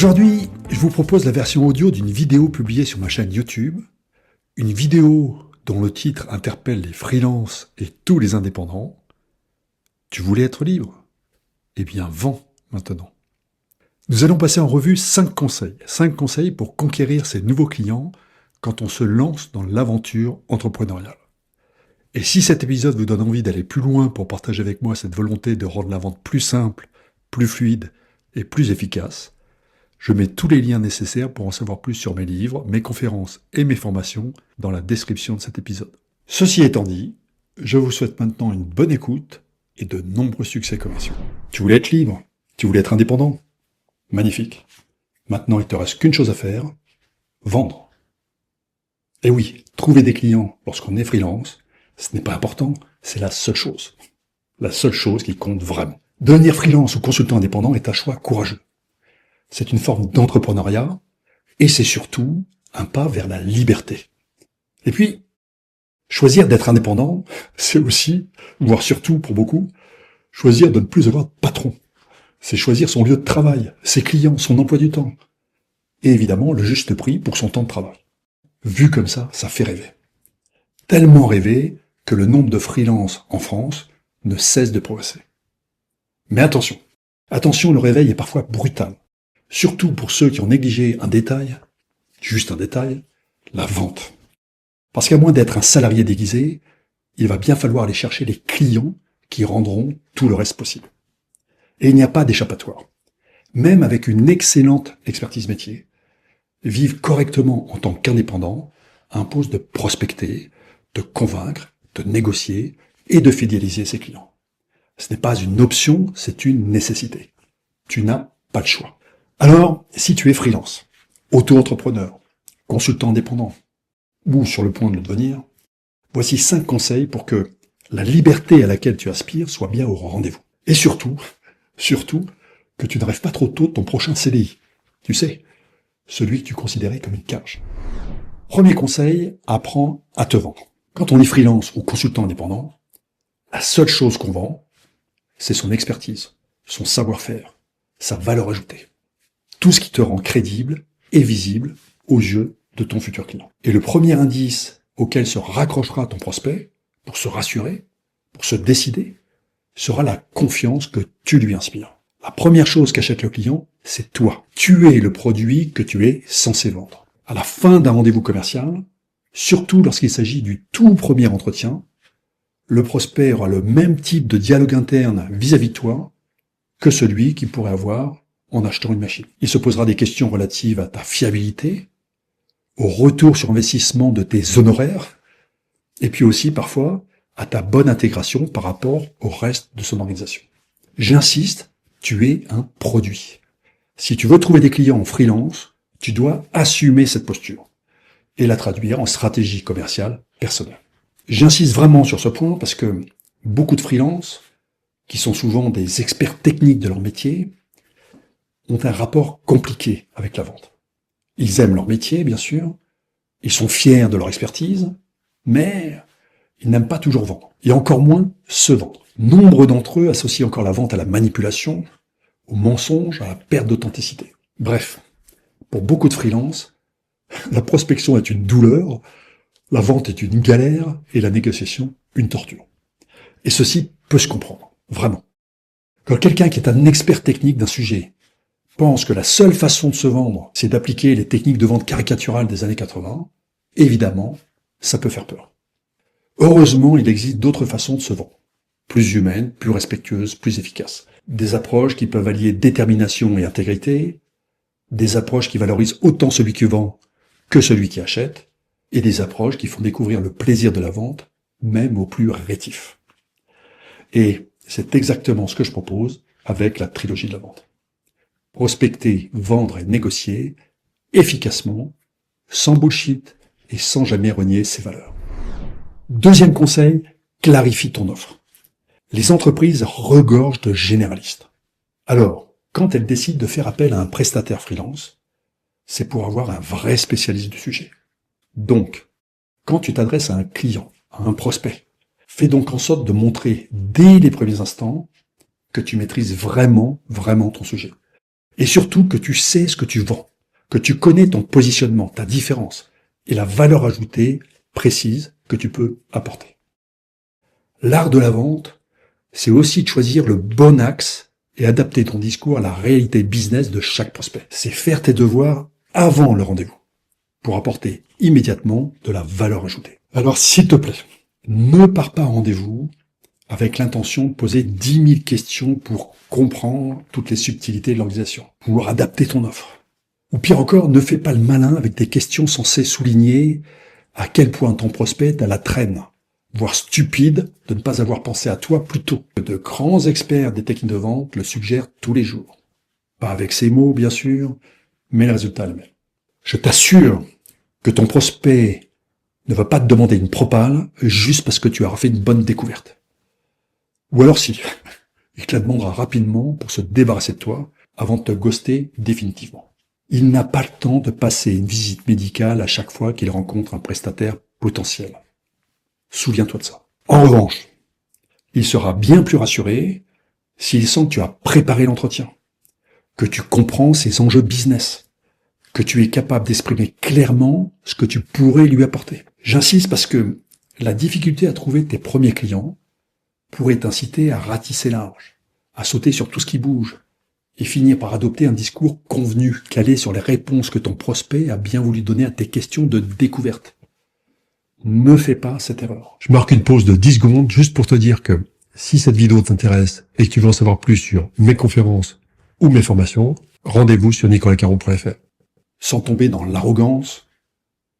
Aujourd'hui, je vous propose la version audio d'une vidéo publiée sur ma chaîne YouTube, une vidéo dont le titre interpelle les freelances et tous les indépendants. Tu voulais être libre? Eh bien, vends maintenant. Nous allons passer en revue 5 conseils. 5 conseils pour conquérir ses nouveaux clients quand on se lance dans l'aventure entrepreneuriale. Et si cet épisode vous donne envie d'aller plus loin pour partager avec moi cette volonté de rendre la vente plus simple, plus fluide et plus efficace, je mets tous les liens nécessaires pour en savoir plus sur mes livres, mes conférences et mes formations dans la description de cet épisode. Ceci étant dit, je vous souhaite maintenant une bonne écoute et de nombreux succès commerciaux. Tu voulais être libre? Tu voulais être indépendant? Magnifique. Maintenant, il ne te reste qu'une chose à faire, vendre. Et oui, trouver des clients lorsqu'on est freelance, ce n'est pas important, c'est la seule chose. La seule chose qui compte vraiment. Devenir freelance ou consultant indépendant est un choix courageux. C'est une forme d'entrepreneuriat et c'est surtout un pas vers la liberté. Et puis, choisir d'être indépendant, c'est aussi, voire surtout pour beaucoup, choisir de ne plus avoir de patron. C'est choisir son lieu de travail, ses clients, son emploi du temps. Et évidemment, le juste prix pour son temps de travail. Vu comme ça fait rêver. Tellement rêver que le nombre de freelances en France ne cesse de progresser. Mais attention, le réveil est parfois brutal. Surtout pour ceux qui ont négligé un détail, juste un détail, la vente. Parce qu'à moins d'être un salarié déguisé, il va bien falloir aller chercher les clients qui rendront tout le reste possible. Et il n'y a pas d'échappatoire. Même avec une excellente expertise métier, vivre correctement en tant qu'indépendant impose de prospecter, de convaincre, de négocier et de fidéliser ses clients. Ce n'est pas une option, c'est une nécessité. Tu n'as pas le choix. Alors, si tu es freelance, auto-entrepreneur, consultant indépendant, ou sur le point de le devenir, voici 5 conseils pour que la liberté à laquelle tu aspires soit bien au rendez-vous. Et surtout, que tu ne rêves pas trop tôt de ton prochain CDI. Tu sais, celui que tu considérais comme une cage. Premier conseil, apprends à te vendre. Quand on est freelance ou consultant indépendant, la seule chose qu'on vend, c'est son expertise, son savoir-faire, sa valeur ajoutée. Tout ce qui te rend crédible et visible aux yeux de ton futur client. Et le premier indice auquel se raccrochera ton prospect, pour se rassurer, pour se décider, sera la confiance que tu lui inspires. La première chose qu'achète le client, c'est toi. Tu es le produit que tu es censé vendre. À la fin d'un rendez-vous commercial, surtout lorsqu'il s'agit du tout premier entretien, le prospect aura le même type de dialogue interne vis-à-vis de toi que celui qu'il pourrait avoir en achetant une machine. Il se posera des questions relatives à ta fiabilité, au retour sur investissement de tes honoraires, et puis aussi parfois à ta bonne intégration par rapport au reste de son organisation. J'insiste, tu es un produit. Si tu veux trouver des clients en freelance, tu dois assumer cette posture et la traduire en stratégie commerciale personnelle. J'insiste vraiment sur ce point parce que beaucoup de freelances, qui sont souvent des experts techniques de leur métier, ont un rapport compliqué avec la vente. Ils aiment leur métier, bien sûr, ils sont fiers de leur expertise, mais ils n'aiment pas toujours vendre, et encore moins se vendre. Nombre d'entre eux associent encore la vente à la manipulation, au mensonge, à la perte d'authenticité. Bref, pour beaucoup de freelances, la prospection est une douleur, la vente est une galère, et la négociation, une torture. Et ceci peut se comprendre, vraiment. Quand quelqu'un qui est un expert technique d'un sujet pense que la seule façon de se vendre, c'est d'appliquer les techniques de vente caricaturales des années 80, évidemment, ça peut faire peur. Heureusement, il existe d'autres façons de se vendre. Plus humaines, plus respectueuses, plus efficaces. Des approches qui peuvent allier détermination et intégrité, des approches qui valorisent autant celui qui vend que celui qui achète, et des approches qui font découvrir le plaisir de la vente, même aux plus rétifs. Et c'est exactement ce que je propose avec la trilogie de la vente. Prospecter, vendre et négocier efficacement, sans bullshit et sans jamais renier ses valeurs. Deuxième conseil, clarifie ton offre. Les entreprises regorgent de généralistes. Alors, quand elles décident de faire appel à un prestataire freelance, c'est pour avoir un vrai spécialiste du sujet. Donc, quand tu t'adresses à un client, à un prospect, fais donc en sorte de montrer dès les premiers instants que tu maîtrises vraiment ton sujet. Et surtout que tu sais ce que tu vends, que tu connais ton positionnement, ta différence et la valeur ajoutée précise que tu peux apporter. L'art de la vente, c'est aussi de choisir le bon axe et adapter ton discours à la réalité business de chaque prospect. C'est faire tes devoirs avant le rendez-vous pour apporter immédiatement de la valeur ajoutée. Alors s'il te plaît, ne pars pas en rendez-vous avec l'intention de poser 10 000 questions pour comprendre toutes les subtilités de l'organisation, pour adapter ton offre. Ou pire encore, ne fais pas le malin avec des questions censées souligner à quel point ton prospect a la traîne, voire stupide de ne pas avoir pensé à toi plus tôt. De grands experts des techniques de vente le suggèrent tous les jours. Pas avec ces mots, bien sûr, mais le résultat est le même. Je t'assure que ton prospect ne va pas te demander une propale juste parce que tu as fait une bonne découverte. Ou alors si, il te la demandera rapidement pour se débarrasser de toi avant de te ghoster définitivement. Il n'a pas le temps de passer une visite médicale à chaque fois qu'il rencontre un prestataire potentiel. Souviens-toi de ça. En revanche, il sera bien plus rassuré s'il sent que tu as préparé l'entretien, que tu comprends ses enjeux business, que tu es capable d'exprimer clairement ce que tu pourrais lui apporter. J'insiste parce que la difficulté à trouver tes premiers clients pourrait t'inciter à ratisser large, à sauter sur tout ce qui bouge, et finir par adopter un discours convenu, calé sur les réponses que ton prospect a bien voulu donner à tes questions de découverte. Ne fais pas cette erreur. Je marque une pause de 10 secondes juste pour te dire que si cette vidéo t'intéresse et que tu veux en savoir plus sur mes conférences ou mes formations, rendez-vous sur nicolascaron.fr. Sans tomber dans l'arrogance,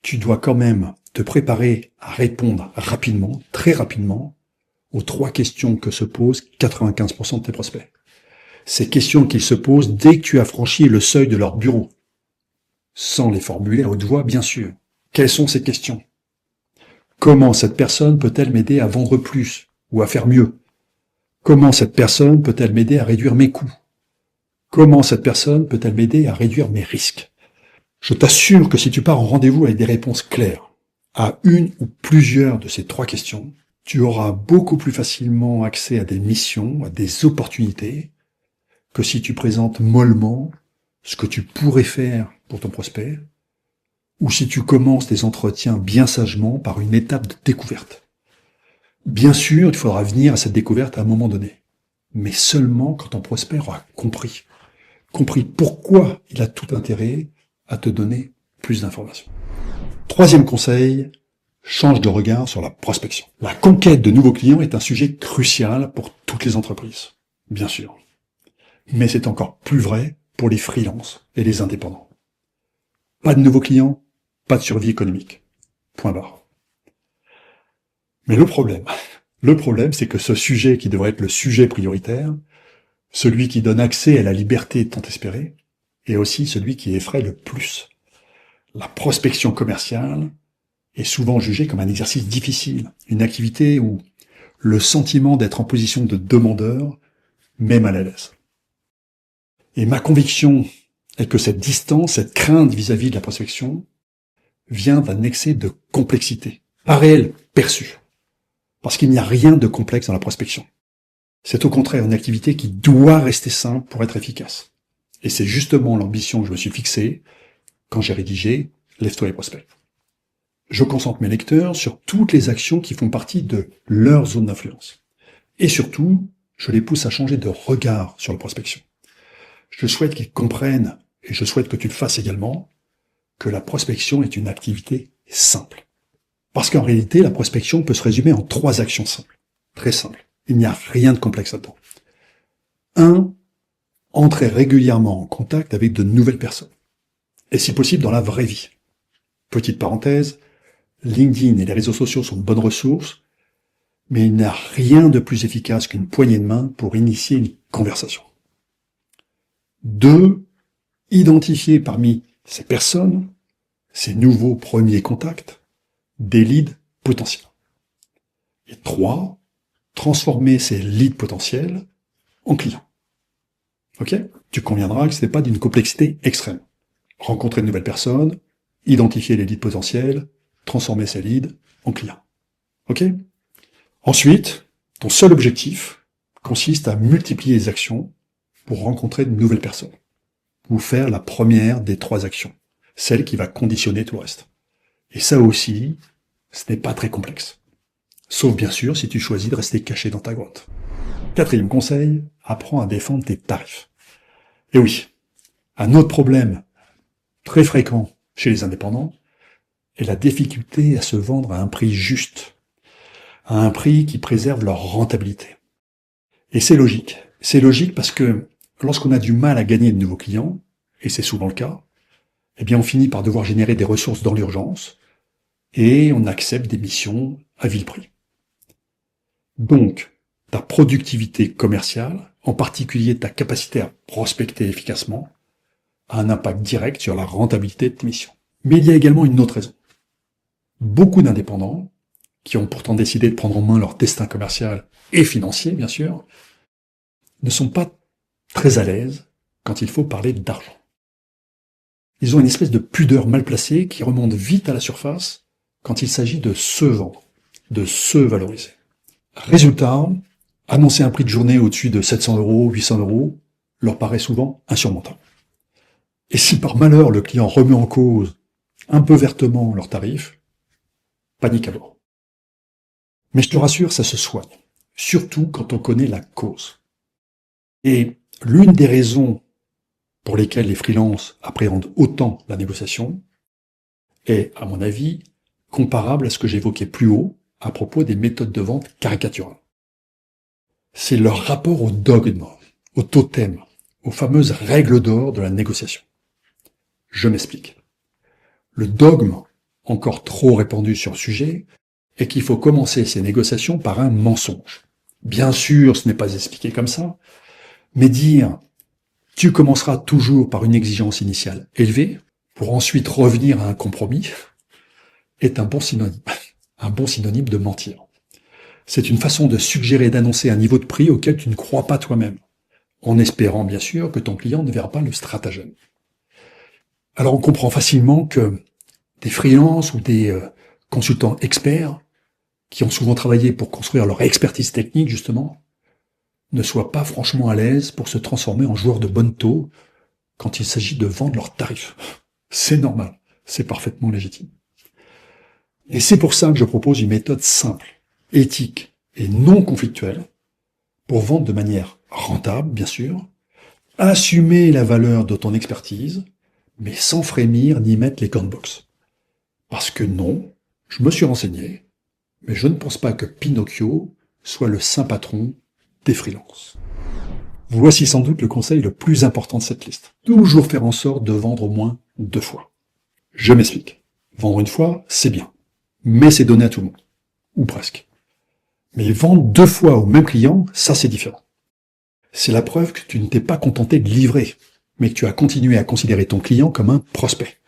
tu dois quand même te préparer à répondre rapidement, très rapidement, aux 3 questions que se posent 95% de tes prospects. Ces questions qu'ils se posent dès que tu as franchi le seuil de leur bureau. Sans les formuler à haute voix, bien sûr. Quelles sont ces questions? Comment cette personne peut-elle m'aider à vendre plus ou à faire mieux? Comment cette personne peut-elle m'aider à réduire mes coûts? Comment cette personne peut-elle m'aider à réduire mes risques? Je t'assure que si tu pars en rendez-vous avec des réponses claires à une ou plusieurs de ces 3 questions, tu auras beaucoup plus facilement accès à des missions, à des opportunités, que si tu présentes mollement ce que tu pourrais faire pour ton prospect, ou si tu commences tes entretiens bien sagement par une étape de découverte. Bien sûr, il faudra venir à cette découverte à un moment donné, mais seulement quand ton prospect aura compris pourquoi il a tout intérêt à te donner plus d'informations. 3e conseil, change de regard sur la prospection. La conquête de nouveaux clients est un sujet crucial pour toutes les entreprises, bien sûr. Mais c'est encore plus vrai pour les freelances et les indépendants. Pas de nouveaux clients, pas de survie économique. Point barre. Mais le problème, c'est que ce sujet qui devrait être le sujet prioritaire, celui qui donne accès à la liberté tant espérée, est aussi celui qui effraie le plus. La prospection commerciale est souvent jugée comme un exercice difficile, une activité où le sentiment d'être en position de demandeur met mal à l'aise. Et ma conviction est que cette distance, cette crainte vis-à-vis de la prospection, vient d'un excès de complexité, pas réel, perçu. Parce qu'il n'y a rien de complexe dans la prospection. C'est au contraire une activité qui doit rester simple pour être efficace. Et c'est justement l'ambition que je me suis fixée quand j'ai rédigé Lève-toi et prospecte. Je concentre mes lecteurs sur toutes les actions qui font partie de leur zone d'influence. Et surtout, je les pousse à changer de regard sur la prospection. Je souhaite qu'ils comprennent, et je souhaite que tu le fasses également, que la prospection est une activité simple. Parce qu'en réalité, la prospection peut se résumer en 3 actions simples. Très simples. Il n'y a rien de complexe là-dedans. 1. Entrer régulièrement en contact avec de nouvelles personnes. Et si possible, dans la vraie vie. Petite parenthèse, LinkedIn et les réseaux sociaux sont de bonnes ressources, mais il n'y a rien de plus efficace qu'une poignée de main pour initier une conversation. 2. Identifier parmi ces personnes, ces nouveaux premiers contacts, des leads potentiels. Et 3. Transformer ces leads potentiels en clients. Ok? Tu conviendras que ce n'est pas d'une complexité extrême. Rencontrer de nouvelles personnes, identifier les leads potentiels, transformer ces leads en clients. Ok? Ensuite, ton seul objectif consiste à multiplier les actions pour rencontrer de nouvelles personnes. ou faire la première des 3 actions, celle qui va conditionner tout le reste. Et ça aussi, ce n'est pas très complexe. Sauf bien sûr si tu choisis de rester caché dans ta grotte. 4e conseil, apprends à défendre tes tarifs. Et oui, un autre problème très fréquent chez les indépendants est la difficulté à se vendre à un prix juste, à un prix qui préserve leur rentabilité. Et c'est logique. C'est logique parce que lorsqu'on a du mal à gagner de nouveaux clients, et c'est souvent le cas, eh bien on finit par devoir générer des ressources dans l'urgence, et on accepte des missions à vil prix. Donc, ta productivité commerciale, en particulier ta capacité à prospecter efficacement, a un impact direct sur la rentabilité de tes missions. Mais il y a également une autre raison. Beaucoup d'indépendants, qui ont pourtant décidé de prendre en main leur destin commercial et financier, bien sûr, ne sont pas très à l'aise quand il faut parler d'argent. Ils ont une espèce de pudeur mal placée qui remonte vite à la surface quand il s'agit de se vendre, de se valoriser. Résultat, annoncer un prix de journée au-dessus de 700 €, 800 € leur paraît souvent insurmontable. Et si par malheur le client remet en cause un peu vertement leur tarif, panique à bord. Mais je te rassure, ça se soigne, surtout quand on connaît la cause. Et l'une des raisons pour lesquelles les freelances appréhendent autant la négociation est, à mon avis, comparable à ce que j'évoquais plus haut à propos des méthodes de vente caricaturales. C'est leur rapport au dogme, au totem, aux fameuses règles d'or de la négociation. Je m'explique. Le dogme, encore trop répandu sur le sujet, est qu'il faut commencer ces négociations par un mensonge. Bien sûr, ce n'est pas expliqué comme ça, mais dire « tu commenceras toujours par une exigence initiale élevée, pour ensuite revenir à un compromis » est un bon synonyme de mentir. C'est une façon de suggérer d'annoncer un niveau de prix auquel tu ne crois pas toi-même, en espérant bien sûr que ton client ne verra pas le stratagème. Alors on comprend facilement que des freelances ou des consultants experts, qui ont souvent travaillé pour construire leur expertise technique justement, ne soient pas franchement à l'aise pour se transformer en joueurs de bonne taux quand il s'agit de vendre leurs tarifs. C'est normal, c'est parfaitement légitime. Et c'est pour ça que je propose une méthode simple, éthique et non conflictuelle pour vendre de manière rentable, bien sûr, assumer la valeur de ton expertise, mais sans frémir ni mettre les gants de boxe. Parce que non, je me suis renseigné, mais je ne pense pas que Pinocchio soit le saint patron des freelances. Voici sans doute le conseil le plus important de cette liste. Toujours faire en sorte de vendre au moins 2 fois. Je m'explique. Vendre une fois, c'est bien. Mais c'est donné à tout le monde. Ou presque. Mais vendre 2 fois au même client, ça c'est différent. C'est la preuve que tu ne t'es pas contenté de livrer, mais que tu as continué à considérer ton client comme un prospect.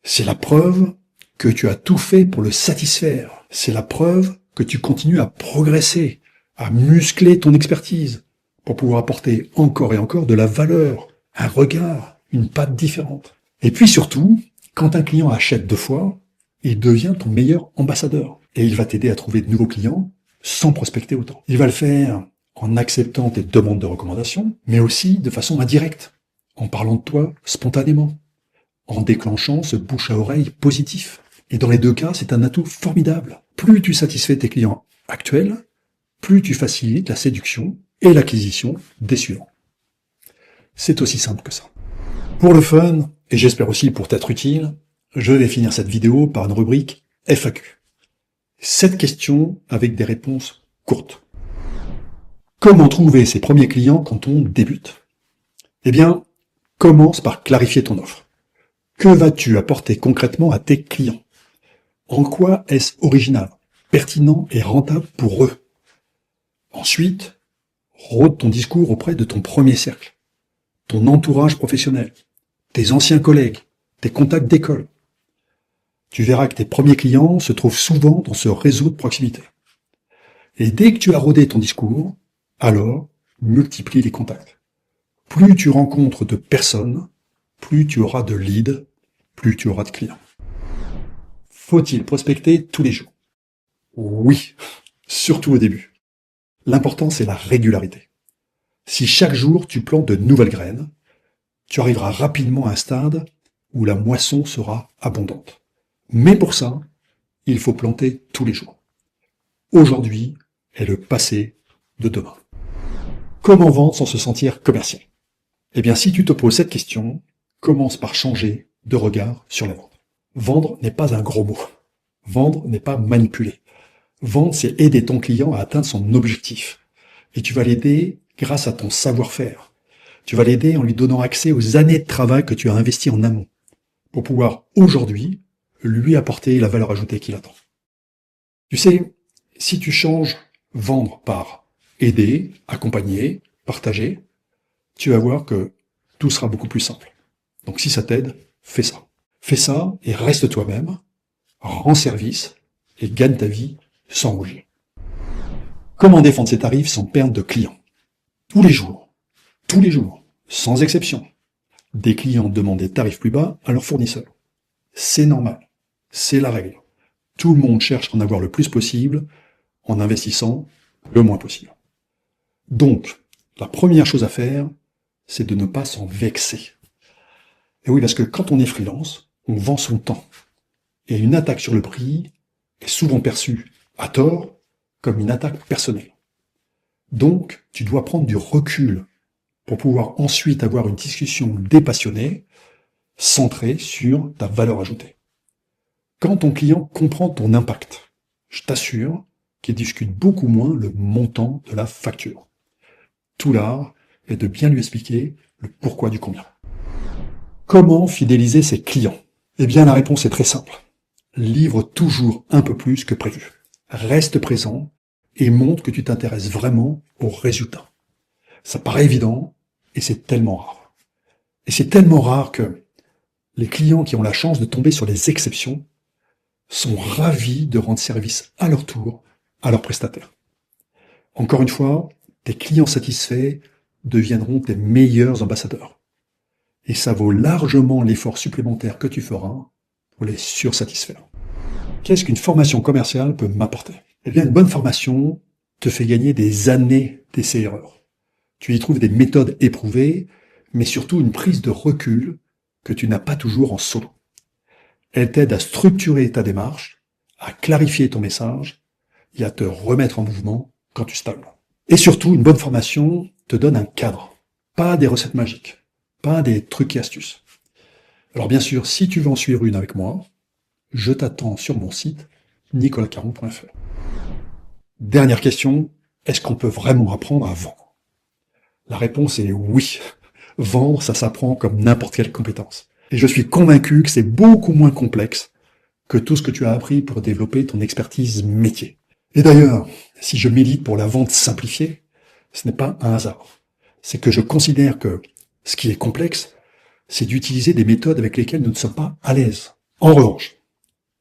C'est la preuve que tu as tout fait pour le satisfaire. C'est la preuve que tu continues à progresser, à muscler ton expertise, pour pouvoir apporter encore et encore de la valeur, un regard, une patte différente. Et puis surtout, quand un client achète 2 fois, il devient ton meilleur ambassadeur. Et il va t'aider à trouver de nouveaux clients sans prospecter autant. Il va le faire en acceptant tes demandes de recommandation, mais aussi de façon indirecte, en parlant de toi spontanément, en déclenchant ce bouche à oreille positif. Et dans les 2 cas, c'est un atout formidable. Plus tu satisfais tes clients actuels, plus tu facilites la séduction et l'acquisition des suivants. C'est aussi simple que ça. Pour le fun, et j'espère aussi pour t'être utile, je vais finir cette vidéo par une rubrique FAQ. 7 questions avec des réponses courtes. Comment trouver ses premiers clients quand on débute? Eh bien, commence par clarifier ton offre. Que vas-tu apporter concrètement à tes clients? En quoi est-ce original, pertinent et rentable pour eux? Ensuite, rôde ton discours auprès de ton premier cercle, ton entourage professionnel, tes anciens collègues, tes contacts d'école. Tu verras que tes premiers clients se trouvent souvent dans ce réseau de proximité. Et dès que tu as rodé ton discours, alors multiplie les contacts. Plus tu rencontres de personnes, plus tu auras de leads, plus tu auras de clients. Faut-il prospecter tous les jours? Oui, surtout au début. L'important, c'est la régularité. Si chaque jour tu plantes de nouvelles graines, tu arriveras rapidement à un stade où la moisson sera abondante. Mais pour ça, il faut planter tous les jours. Aujourd'hui est le passé de demain. Comment vendre sans se sentir commercial? Eh bien, si tu te poses cette question, commence par changer de regard sur la vente. Vendre n'est pas un gros mot. Vendre n'est pas manipuler. Vendre, c'est aider ton client à atteindre son objectif. Et tu vas l'aider grâce à ton savoir-faire. Tu vas l'aider en lui donnant accès aux années de travail que tu as investies en amont pour pouvoir aujourd'hui lui apporter la valeur ajoutée qu'il attend. Tu sais, si tu changes vendre par aider, accompagner, partager, tu vas voir que tout sera beaucoup plus simple. Donc si ça t'aide, fais ça. Fais ça et reste toi-même, rends service et gagne ta vie sans rougir. Comment défendre ses tarifs sans perdre de clients? Tous les jours, sans exception, des clients demandent des tarifs plus bas à leurs fournisseurs. C'est normal, c'est la règle. Tout le monde cherche à en avoir le plus possible en investissant le moins possible. Donc, la première chose à faire, c'est de ne pas s'en vexer. Et oui, parce que quand on est freelance, on vend son temps. Et une attaque sur le prix est souvent perçue, à tort, comme une attaque personnelle. Donc, tu dois prendre du recul pour pouvoir ensuite avoir une discussion dépassionnée, centrée sur ta valeur ajoutée. Quand ton client comprend ton impact, je t'assure qu'il discute beaucoup moins le montant de la facture. Tout l'art est de bien lui expliquer le pourquoi du combien. Comment fidéliser ses clients? Eh bien, la réponse est très simple. Livre toujours un peu plus que prévu. Reste présent et montre que tu t'intéresses vraiment aux résultats. Ça paraît évident et c'est tellement rare. Et c'est tellement rare que les clients qui ont la chance de tomber sur les exceptions sont ravis de rendre service à leur tour à leurs prestataires. Encore une fois, tes clients satisfaits deviendront tes meilleurs ambassadeurs. Et ça vaut largement l'effort supplémentaire que tu feras pour les sursatisfaire. Qu'est-ce qu'une formation commerciale peut m'apporter? Eh bien, une bonne formation te fait gagner des années d'essais-erreurs. Tu y trouves des méthodes éprouvées, mais surtout une prise de recul que tu n'as pas toujours en solo. Elle t'aide à structurer ta démarche, à clarifier ton message et à te remettre en mouvement quand tu stagnes. Et surtout, une bonne formation te donne un cadre, pas des recettes magiques, pas des trucs et astuces. Alors bien sûr, si tu veux en suivre une avec moi, je t'attends sur mon site nicolascaron.fr. Dernière question, est-ce qu'on peut vraiment apprendre à vendre? La réponse est oui. Vendre, ça s'apprend comme n'importe quelle compétence. Et je suis convaincu que c'est beaucoup moins complexe que tout ce que tu as appris pour développer ton expertise métier. Et d'ailleurs, si je milite pour la vente simplifiée, ce n'est pas un hasard. C'est que je considère que ce qui est complexe, c'est d'utiliser des méthodes avec lesquelles nous ne sommes pas à l'aise. En revanche,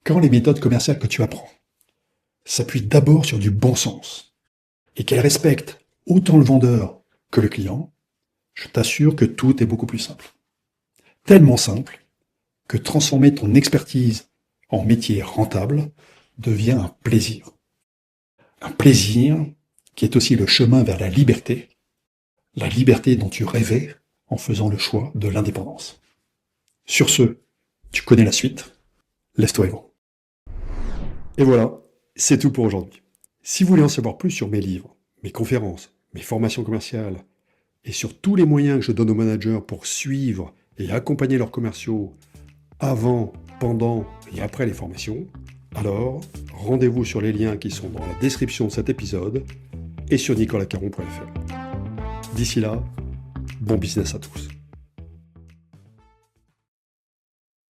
quand les méthodes commerciales que tu apprends s'appuient d'abord sur du bon sens et qu'elles respectent autant le vendeur que le client, je t'assure que tout est beaucoup plus simple. Tellement simple que transformer ton expertise en métier rentable devient un plaisir. Un plaisir qui est aussi le chemin vers la liberté dont tu rêvais en faisant le choix de l'indépendance. Sur ce, tu connais la suite, laisse-toi vivre. Et voilà, c'est tout pour aujourd'hui. Si vous voulez en savoir plus sur mes livres, mes conférences, mes formations commerciales et sur tous les moyens que je donne aux managers pour suivre et accompagner leurs commerciaux avant, pendant et après les formations, alors rendez-vous sur les liens qui sont dans la description de cet épisode et sur nicolascaron.fr. D'ici là, bon business à tous.